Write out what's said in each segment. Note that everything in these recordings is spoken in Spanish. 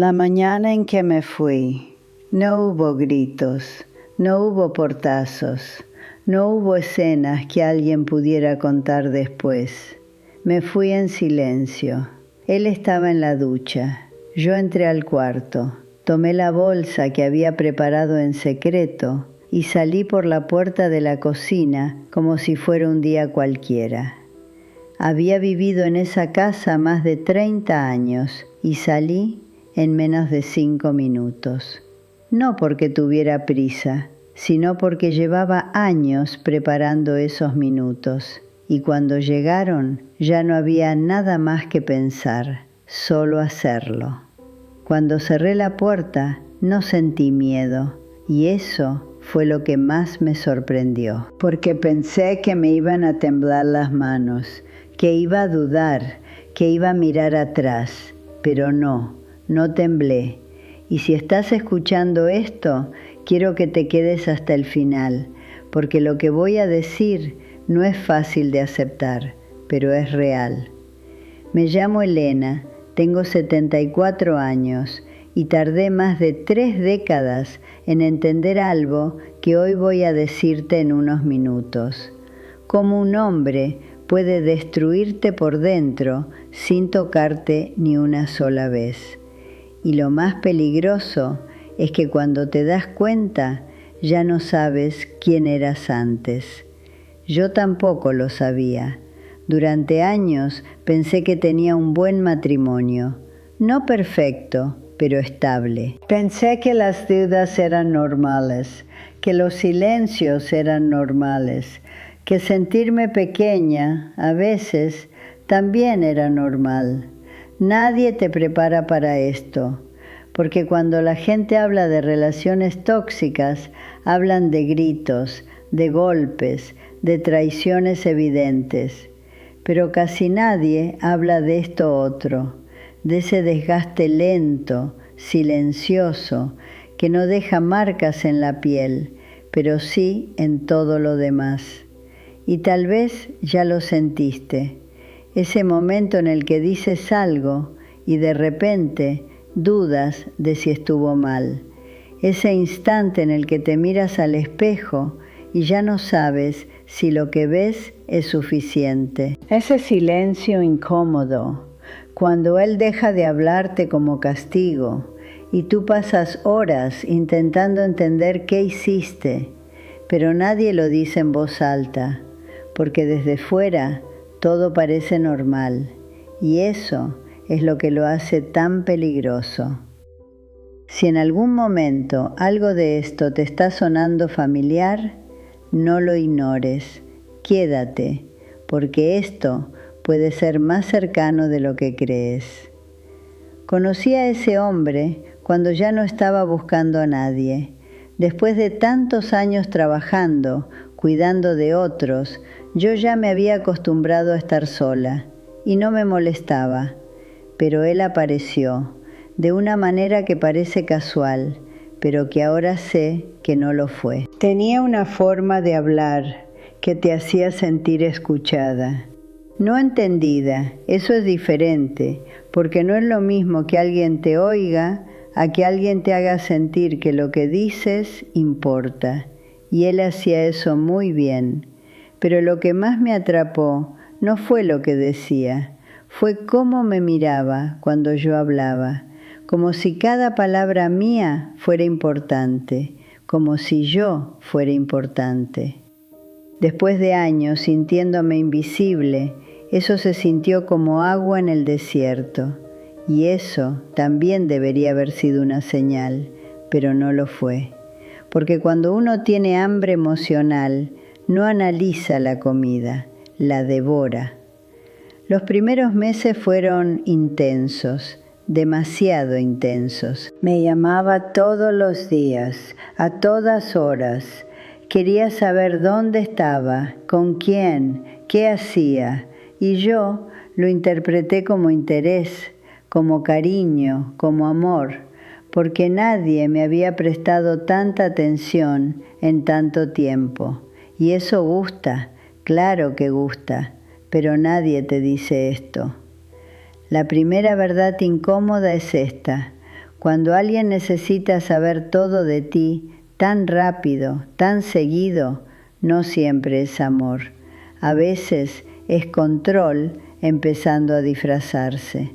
La mañana en que me fui, no hubo gritos, no hubo portazos, no hubo escenas que alguien pudiera contar después. Me fui en silencio. Él estaba en la ducha. Yo entré al cuarto, tomé la bolsa que había preparado en secreto y salí por la puerta de la cocina como si fuera un día cualquiera. Había vivido en esa casa más de 30 años y salí en menos de 5 minutos. No porque tuviera prisa, sino porque llevaba años preparando esos minutos. Y cuando llegaron ya no había nada más que pensar, solo hacerlo. Cuando cerré la puerta no sentí miedo y eso fue lo que más me sorprendió, porque pensé que me iban a temblar las manos, que iba a dudar, que iba a mirar atrás, pero no temblé. Y si estás escuchando esto, quiero que te quedes hasta el final, porque lo que voy a decir no es fácil de aceptar, pero es real. Me llamo Elena, tengo 74 años y tardé más de 3 décadas en entender algo que hoy voy a decirte en unos minutos. Cómo un hombre puede destruirte por dentro sin tocarte ni una sola vez. Y lo más peligroso es que cuando te das cuenta ya no sabes quién eras antes. Yo tampoco lo sabía. Durante años pensé que tenía un buen matrimonio, no perfecto, pero estable. Pensé que las deudas eran normales, que los silencios eran normales, que sentirme pequeña, a veces, también era normal. Nadie te prepara para esto, porque cuando la gente habla de relaciones tóxicas, hablan de gritos, de golpes, de traiciones evidentes. Pero casi nadie habla de esto otro, de ese desgaste lento, silencioso, que no deja marcas en la piel, pero sí en todo lo demás. Y tal vez ya lo sentiste, ese momento en el que dices algo y de repente dudas de si estuvo mal, ese instante en el que te miras al espejo y ya no sabes si lo que ves es suficiente. Ese silencio incómodo, cuando él deja de hablarte como castigo y tú pasas horas intentando entender qué hiciste, pero nadie lo dice en voz alta, porque desde fuera todo parece normal y eso es lo que lo hace tan peligroso. Si en algún momento algo de esto te está sonando familiar, no lo ignores, quédate, porque esto puede ser más cercano de lo que crees. Conocí a ese hombre cuando ya no estaba buscando a nadie. Después de tantos años trabajando, cuidando de otros, yo ya me había acostumbrado a estar sola y no me molestaba, pero él apareció de una manera que parece casual, pero que ahora sé que no lo fue. Tenía una forma de hablar que te hacía sentir escuchada. No entendida, eso es diferente, porque no es lo mismo que alguien te oiga a que alguien te haga sentir que lo que dices importa. Y él hacía eso muy bien. Pero lo que más me atrapó no fue lo que decía, fue cómo me miraba cuando yo hablaba, como si cada palabra mía fuera importante, como si yo fuera importante. Después de años sintiéndome invisible, eso se sintió como agua en el desierto, y eso también debería haber sido una señal, pero no lo fue. Porque cuando uno tiene hambre emocional, no analiza la comida, la devora. Los primeros meses fueron intensos, demasiado intensos. Me llamaba todos los días, a todas horas. Quería saber dónde estaba, con quién, qué hacía, y yo lo interpreté como interés, como cariño, como amor, porque nadie me había prestado tanta atención en tanto tiempo. Y eso gusta, claro que gusta, pero nadie te dice esto. La primera verdad incómoda es esta. Cuando alguien necesita saber todo de ti tan rápido, tan seguido, no siempre es amor. A veces es control empezando a disfrazarse.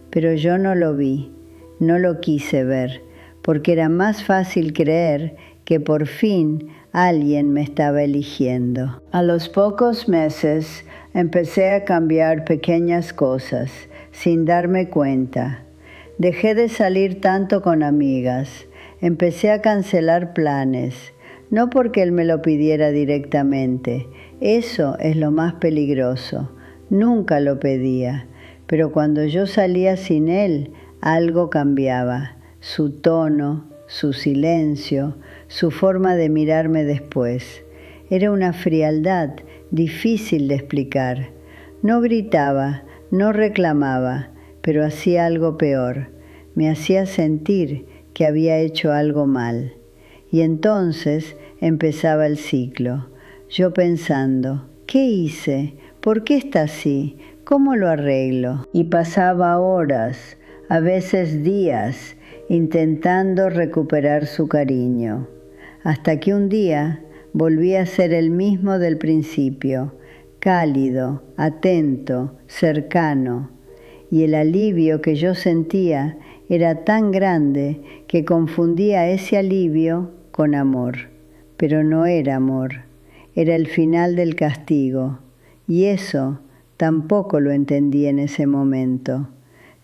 Pero yo no lo vi, no lo quise ver, porque era más fácil creer que por fin alguien me estaba eligiendo. A los pocos meses empecé a cambiar pequeñas cosas, sin darme cuenta. Dejé de salir tanto con amigas, empecé a cancelar planes, no porque él me lo pidiera directamente, eso es lo más peligroso, nunca lo pedía, pero cuando yo salía sin él, algo cambiaba, su tono, su silencio, su forma de mirarme después. Era una frialdad difícil de explicar. No gritaba, no reclamaba, pero hacía algo peor. Me hacía sentir que había hecho algo mal. Y entonces empezaba el ciclo. Yo pensando, ¿qué hice? ¿Por qué está así? ¿Cómo lo arreglo? Y pasaba horas, a veces días, intentando recuperar su cariño. Hasta que un día volví a ser el mismo del principio, cálido, atento, cercano. Y el alivio que yo sentía era tan grande que confundía ese alivio con amor. Pero no era amor, era el final del castigo. Y eso tampoco lo entendí en ese momento.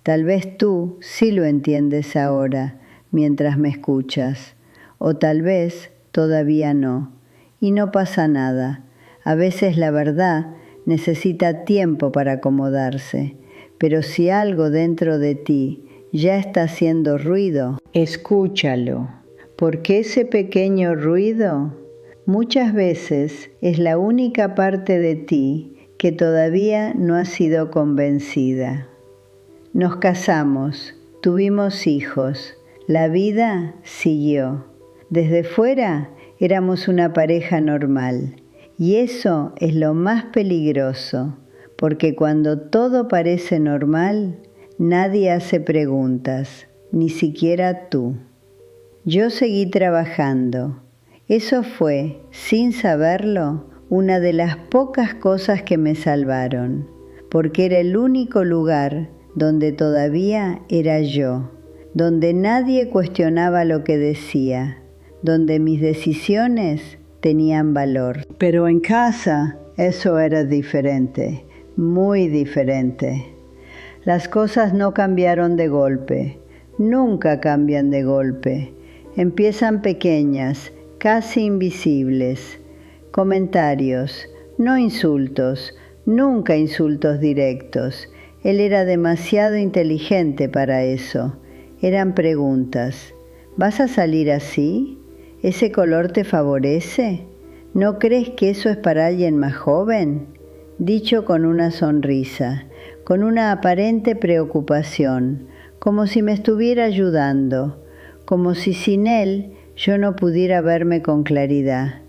Tal vez tú sí lo entiendes ahora, mientras me escuchas. O tal vez todavía no. Y no pasa nada. A veces la verdad necesita tiempo para acomodarse. Pero si algo dentro de ti ya está haciendo ruido, escúchalo. Porque ese pequeño ruido muchas veces es la única parte de ti que todavía no ha sido convencida. Nos casamos, tuvimos hijos, la vida siguió. Desde fuera éramos una pareja normal. Y eso es lo más peligroso, porque cuando todo parece normal, nadie hace preguntas, ni siquiera tú. Yo seguí trabajando. Eso fue, sin saberlo, una de las pocas cosas que me salvaron, porque era el único lugar donde todavía era yo, donde nadie cuestionaba lo que decía, donde mis decisiones tenían valor. Pero en casa eso era diferente, muy diferente. Las cosas no cambiaron de golpe, nunca cambian de golpe. Empiezan pequeñas, casi invisibles. Comentarios, no insultos, nunca insultos directos. Él era demasiado inteligente para eso. Eran preguntas. ¿Vas a salir así? ¿Ese color te favorece? ¿No crees que eso es para alguien más joven? Dicho con una sonrisa, con una aparente preocupación, como si me estuviera ayudando, como si sin él yo no pudiera verme con claridad.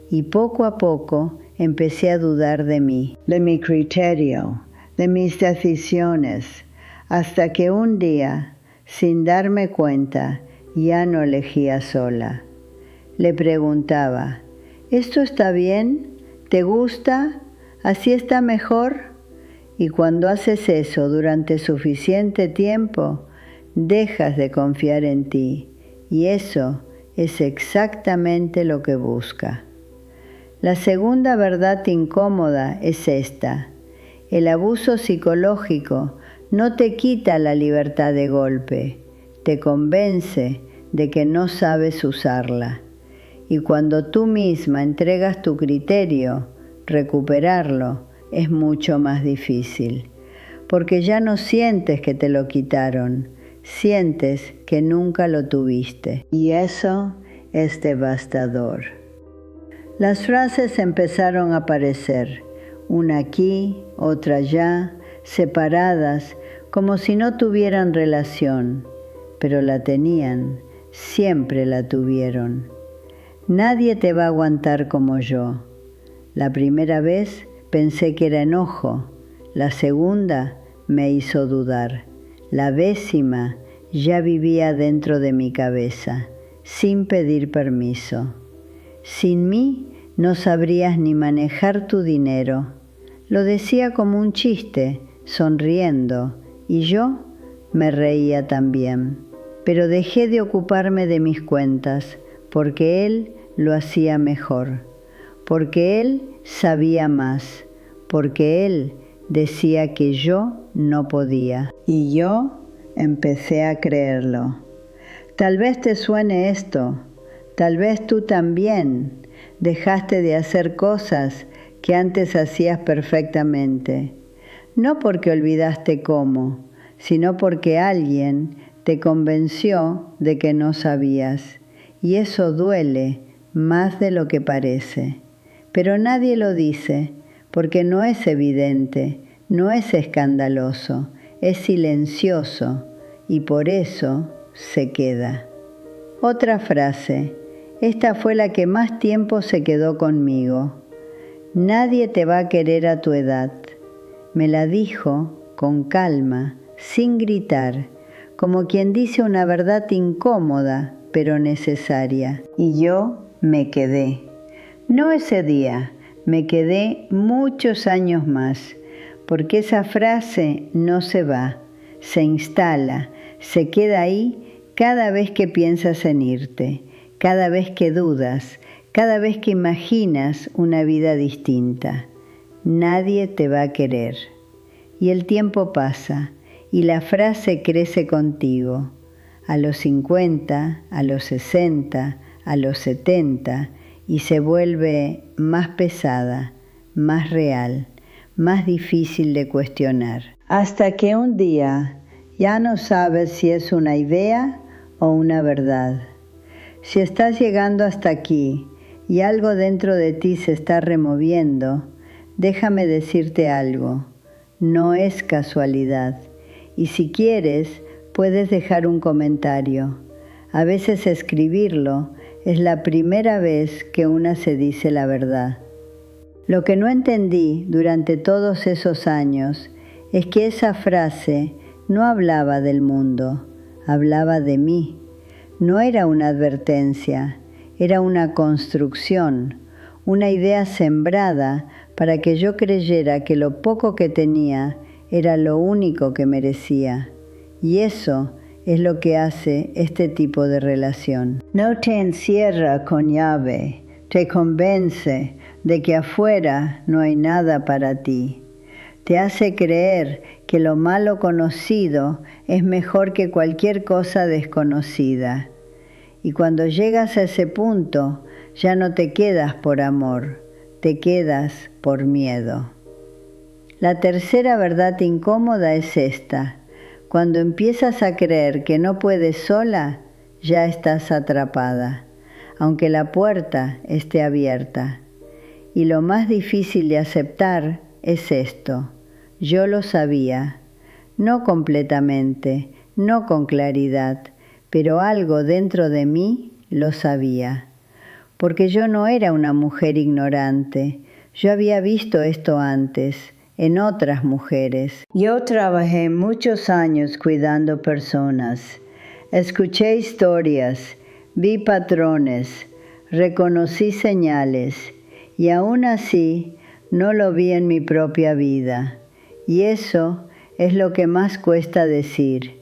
Y poco a poco empecé a dudar de mí, de mi criterio, de mis decisiones, hasta que un día, sin darme cuenta, ya no elegía sola. Le preguntaba, ¿esto está bien? ¿Te gusta? ¿Así está mejor? Y cuando haces eso durante suficiente tiempo, dejas de confiar en ti, y eso es exactamente lo que busca. La segunda verdad incómoda es esta. El abuso psicológico no te quita la libertad de golpe, te convence de que no sabes usarla. Y cuando tú misma entregas tu criterio, recuperarlo es mucho más difícil, porque ya no sientes que te lo quitaron, sientes que nunca lo tuviste. Y eso es devastador. Las frases empezaron a aparecer, una aquí, otra allá, separadas, como si no tuvieran relación, pero la tenían, siempre la tuvieron. Nadie te va a aguantar como yo. La primera vez pensé que era enojo, la segunda me hizo dudar, la 10ª ya vivía dentro de mi cabeza, sin pedir permiso. Sin mí no sabrías ni manejar tu dinero. Lo decía como un chiste, sonriendo, y yo me reía también. Pero dejé de ocuparme de mis cuentas, porque él lo hacía mejor, porque él sabía más, porque él decía que yo no podía. Y yo empecé a creerlo. Tal vez te suene esto, tal vez tú también dejaste de hacer cosas que antes hacías perfectamente, no porque olvidaste cómo, sino porque alguien te convenció de que no sabías, y eso duele más de lo que parece. Pero nadie lo dice, porque no es evidente, no es escandaloso, es silencioso, y por eso se queda. Otra frase, esta fue la que más tiempo se quedó conmigo. Nadie te va a querer a tu edad. Me la dijo con calma, sin gritar, como quien dice una verdad incómoda, pero necesaria. Y yo me quedé. No ese día, me quedé muchos años más, porque esa frase no se va, se instala, se queda ahí cada vez que piensas en irte, cada vez que dudas, cada vez que imaginas una vida distinta. Nadie te va a querer. Y el tiempo pasa, y la frase crece contigo. A los 50, a los 60, a los 70, y se vuelve más pesada, más real, más difícil de cuestionar. Hasta que un día ya no sabes si es una idea o una verdad. Si estás llegando hasta aquí y algo dentro de ti se está removiendo, déjame decirte algo. No es casualidad. Y si quieres, puedes dejar un comentario. A veces escribirlo es la primera vez que una se dice la verdad. Lo que no entendí durante todos esos años es que esa frase no hablaba del mundo, hablaba de mí. No era una advertencia, era una construcción, una idea sembrada para que yo creyera que lo poco que tenía era lo único que merecía. Y eso es lo que hace este tipo de relación. No te encierra con llave, te convence de que afuera no hay nada para ti. Te hace creer que lo malo conocido es mejor que cualquier cosa desconocida. Y cuando llegas a ese punto, ya no te quedas por amor, te quedas por miedo. La tercera verdad incómoda es esta. Cuando empiezas a creer que no puedes sola, ya estás atrapada, aunque la puerta esté abierta. Y lo más difícil de aceptar es esto. Yo lo sabía, no completamente, no con claridad, pero algo dentro de mí lo sabía. Porque yo no era una mujer ignorante, yo había visto esto antes, en otras mujeres. Yo trabajé muchos años cuidando personas, escuché historias, vi patrones, reconocí señales, y aún así no lo vi en mi propia vida. Y eso es lo que más cuesta decir,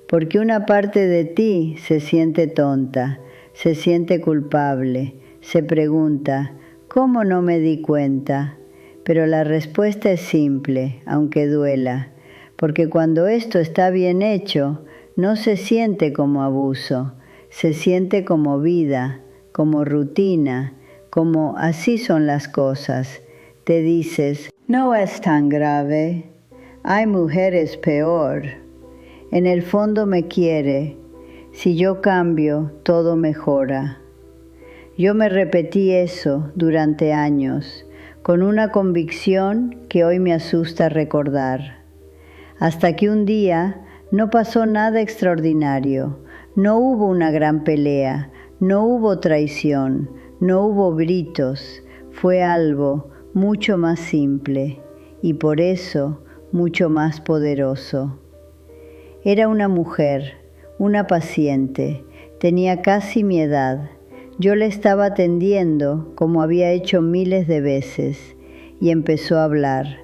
porque una parte de ti se siente tonta, se siente culpable, se pregunta, ¿cómo no me di cuenta? Pero la respuesta es simple, aunque duela, porque cuando esto está bien hecho, no se siente como abuso, se siente como vida, como rutina, como así son las cosas. Te dices, no es tan grave, hay mujeres peor. En el fondo me quiere, si yo cambio, todo mejora. Yo me repetí eso durante años, con una convicción que hoy me asusta recordar. Hasta que un día no pasó nada extraordinario, no hubo una gran pelea, no hubo traición, no hubo gritos, fue algo mucho más simple y por eso mucho más poderoso. Era una mujer una paciente, tenía casi mi edad. Yo le estaba atendiendo como había hecho miles de veces y empezó a hablar,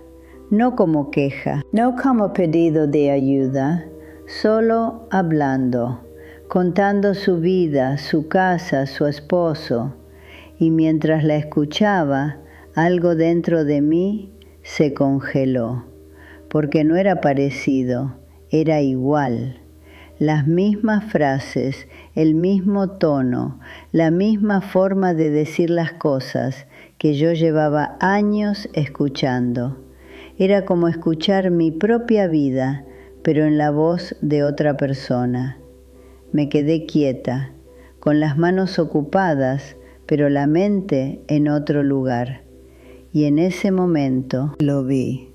no como queja, no como pedido de ayuda, solo hablando, contando su vida, su casa, su esposo, y mientras la escuchaba, algo dentro de mí se congeló, porque no era parecido, era igual. Las mismas frases, el mismo tono, la misma forma de decir las cosas que yo llevaba años escuchando. Era como escuchar mi propia vida, pero en la voz de otra persona. Me quedé quieta, con las manos ocupadas, pero la mente en otro lugar. Y en ese momento lo vi,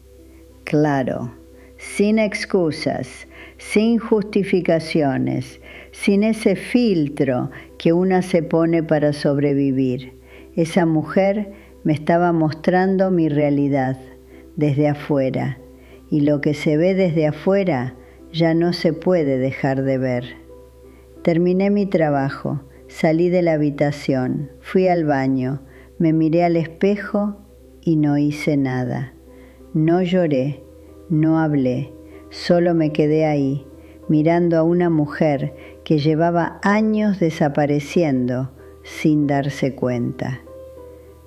claro, sin excusas, sin justificaciones, sin ese filtro que una se pone para sobrevivir. Esa mujer me estaba mostrando mi realidad desde afuera, y lo que se ve desde afuera ya no se puede dejar de ver. Terminé mi trabajo, salí de la habitación, fui al baño, me miré al espejo y no hice nada. No lloré, no hablé, solo me quedé ahí, mirando a una mujer que llevaba años desapareciendo sin darse cuenta.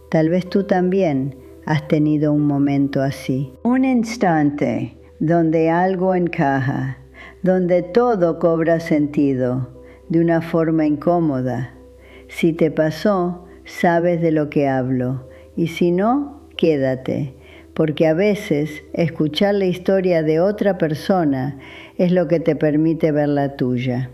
Tal vez tú también has tenido un momento así. Un instante donde algo encaja, donde todo cobra sentido, de una forma incómoda. Si te pasó, sabes de lo que hablo, y si no, quédate, porque a veces escuchar la historia de otra persona es lo que te permite ver la tuya.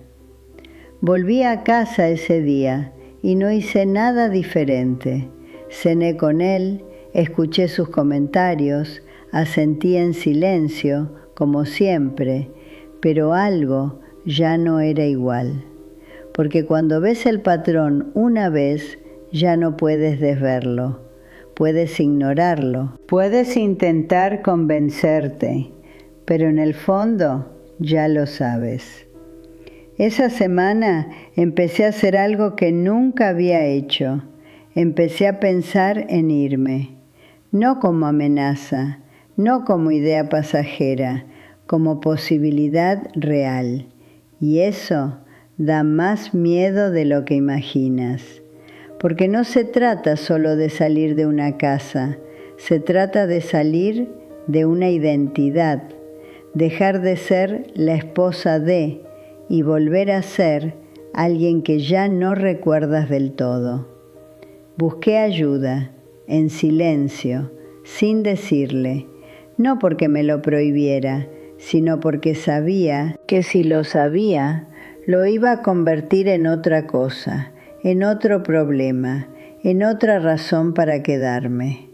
Volví a casa ese día y no hice nada diferente. Cené con él, escuché sus comentarios, asentí en silencio, como siempre, pero algo ya no era igual. Porque cuando ves el patrón una vez, ya no puedes desverlo. Puedes ignorarlo, puedes intentar convencerte, pero en el fondo ya lo sabes. Esa semana empecé a hacer algo que nunca había hecho. Empecé a pensar en irme, no como amenaza, no como idea pasajera, como posibilidad real. Y eso da más miedo de lo que imaginas. Porque no se trata solo de salir de una casa, se trata de salir de una identidad, dejar de ser la esposa de y volver a ser alguien que ya no recuerdas del todo. Busqué ayuda, en silencio, sin decirle, no porque me lo prohibiera, sino porque sabía que si lo sabía, lo iba a convertir en otra cosa, en otro problema, en otra razón para quedarme.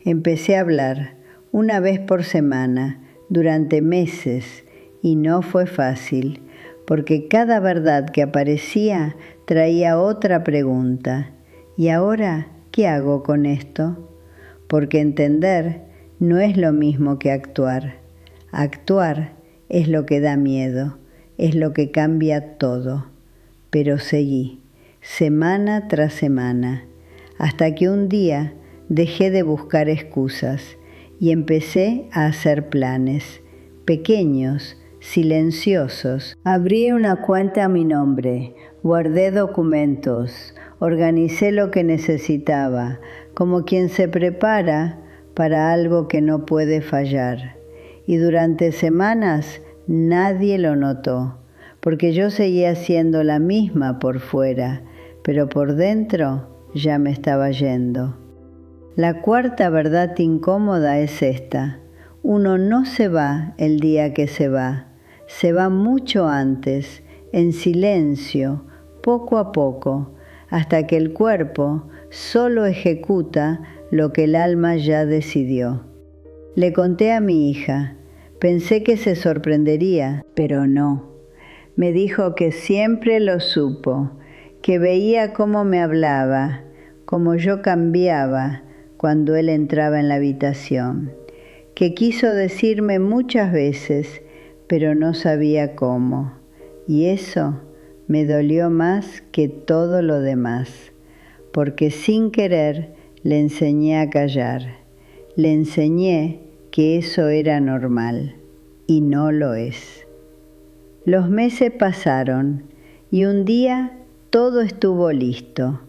Empecé a hablar una vez por semana, durante meses, y no fue fácil, porque cada verdad que aparecía traía otra pregunta. ¿Y ahora qué hago con esto? Porque entender no es lo mismo que actuar. Actuar es lo que da miedo, es lo que cambia todo. Pero seguí, semana tras semana, hasta que un día dejé de buscar excusas y empecé a hacer planes, pequeños, silenciosos. Abrí una cuenta a mi nombre, guardé documentos, organicé lo que necesitaba, como quien se prepara para algo que no puede fallar. Y durante semanas nadie lo notó, porque yo seguía siendo la misma por fuera, pero por dentro ya me estaba yendo. La cuarta verdad incómoda es esta: uno no se va el día que se va mucho antes, en silencio, poco a poco, hasta que el cuerpo solo ejecuta lo que el alma ya decidió. Le conté a mi hija, pensé que se sorprendería, pero no. Me dijo que siempre lo supo, que veía cómo me hablaba, cómo yo cambiaba cuando él entraba en la habitación, que quiso decirme muchas veces, pero no sabía cómo. y eso me dolió más que todo lo demás, porque sin querer le enseñé a callar, le enseñé que eso era normal, y no lo es. Los meses pasaron, y un día todo estuvo listo,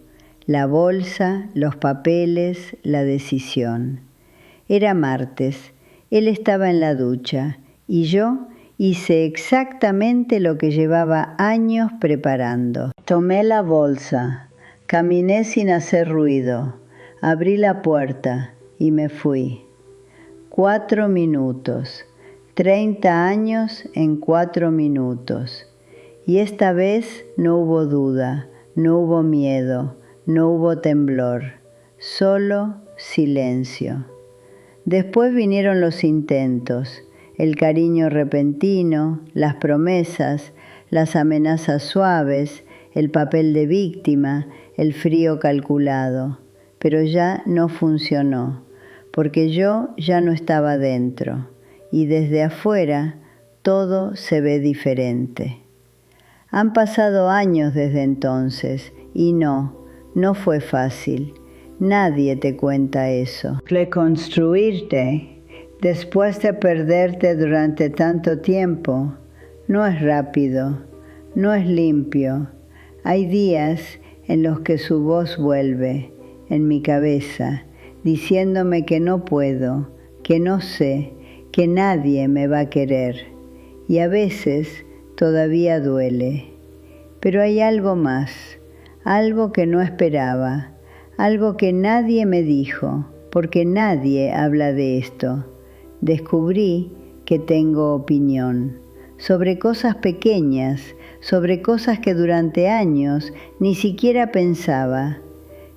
la bolsa, los papeles, la decisión. Era martes, él estaba en la ducha, y yo hice exactamente lo que llevaba años preparando. Tomé la bolsa, caminé sin hacer ruido, abrí la puerta y me fui. 4 minutos, 30 años en 4 minutos. Y esta vez no hubo duda, no hubo miedo, no hubo temblor, solo silencio. Después vinieron los intentos, el cariño repentino, las promesas, las amenazas suaves, el papel de víctima, el frío calculado. Pero ya no funcionó, porque yo ya no estaba dentro, y desde afuera todo se ve diferente. Han pasado años desde entonces, y no fue fácil. Nadie te cuenta eso. Reconstruirte después de perderte durante tanto tiempo no es rápido, no es limpio. Hay días en los que su voz vuelve en mi cabeza, diciéndome que no puedo, que no sé, que nadie me va a querer. Y a veces todavía duele. Pero hay algo más, algo que no esperaba, algo que nadie me dijo, porque nadie habla de esto. Descubrí que tengo opinión sobre cosas pequeñas, sobre cosas que durante años ni siquiera pensaba.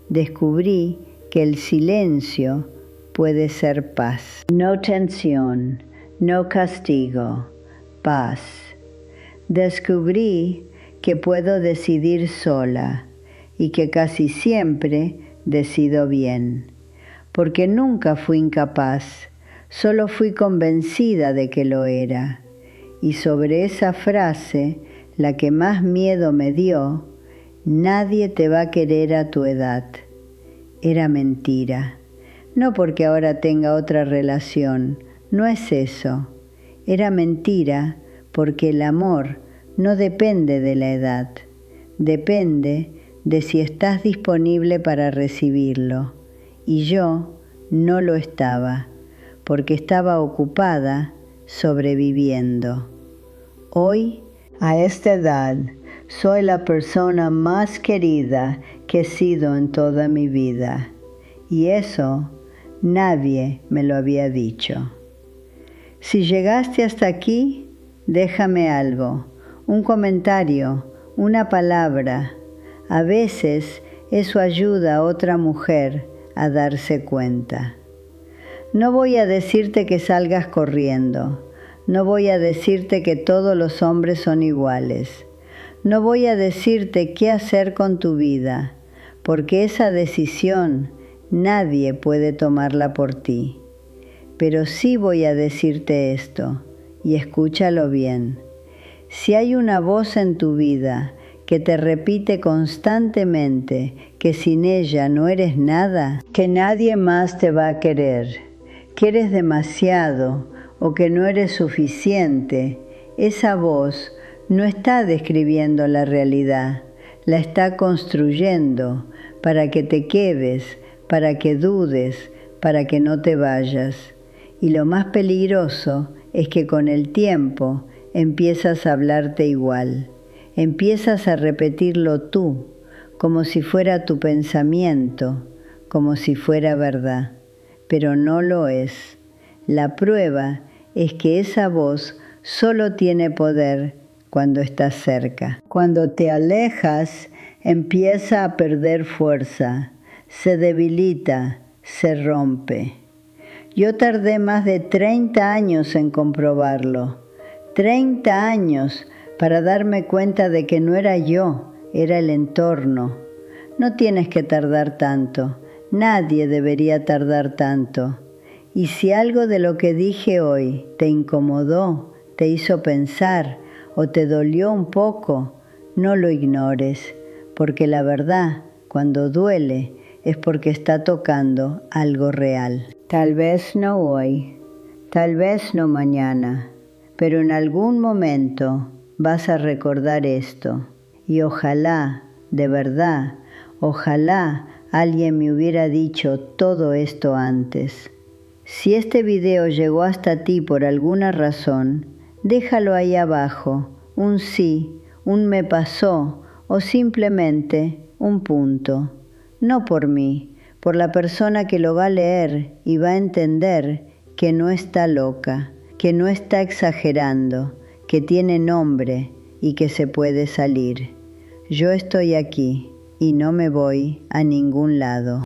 Descubrí que el silencio puede ser paz. No tensión, no castigo, paz. Descubrí que puedo decidir sola y que casi siempre decido bien, porque nunca fui incapaz, solo fui convencida de que lo era. Y sobre esa frase, la que más miedo me dio, nadie te va a querer a tu edad, era mentira. No porque ahora tenga otra relación, no es eso. Era mentira porque el amor no depende de la edad, depende de si estás disponible para recibirlo. Y yo no lo estaba, porque estaba ocupada sobreviviendo. Hoy, a esta edad, soy la persona más querida que he sido en toda mi vida. Y eso nadie me lo había dicho. Si llegaste hasta aquí, déjame algo, un comentario, una palabra. A veces eso ayuda a otra mujer a darse cuenta. No voy a decirte que salgas corriendo. No voy a decirte que todos los hombres son iguales. No voy a decirte qué hacer con tu vida, porque esa decisión nadie puede tomarla por ti. Pero sí voy a decirte esto, y escúchalo bien. Si hay una voz en tu vida que te repite constantemente que sin ella no eres nada, que nadie más te va a querer, que eres demasiado o que no eres suficiente, esa voz no está describiendo la realidad, la está construyendo para que te quedes, para que dudes, para que no te vayas. Y lo más peligroso es que con el tiempo empiezas a hablarte igual, empiezas a repetirlo tú, como si fuera tu pensamiento, como si fuera verdad, pero no lo es. La prueba es que esa voz solo tiene poder cuando estás cerca. Cuando te alejas, empieza a perder fuerza, se debilita, se rompe. Yo tardé más de 30 años en comprobarlo. 30 años para darme cuenta de que no era yo, era el entorno. No tienes que tardar tanto. Nadie debería tardar tanto. Y si algo de lo que dije hoy te incomodó, te hizo pensar o te dolió un poco, no lo ignores, porque la verdad, cuando duele, es porque está tocando algo real. Tal vez no hoy, tal vez no mañana, pero en algún momento vas a recordar esto. Y ojalá, de verdad, ojalá alguien me hubiera dicho todo esto antes. Si este video llegó hasta ti por alguna razón, déjalo ahí abajo, un sí, un me pasó o simplemente un punto. No por mí, por la persona que lo va a leer y va a entender que no está loca, que no está exagerando, que tiene nombre y que se puede salir. Yo estoy aquí y no me voy a ningún lado.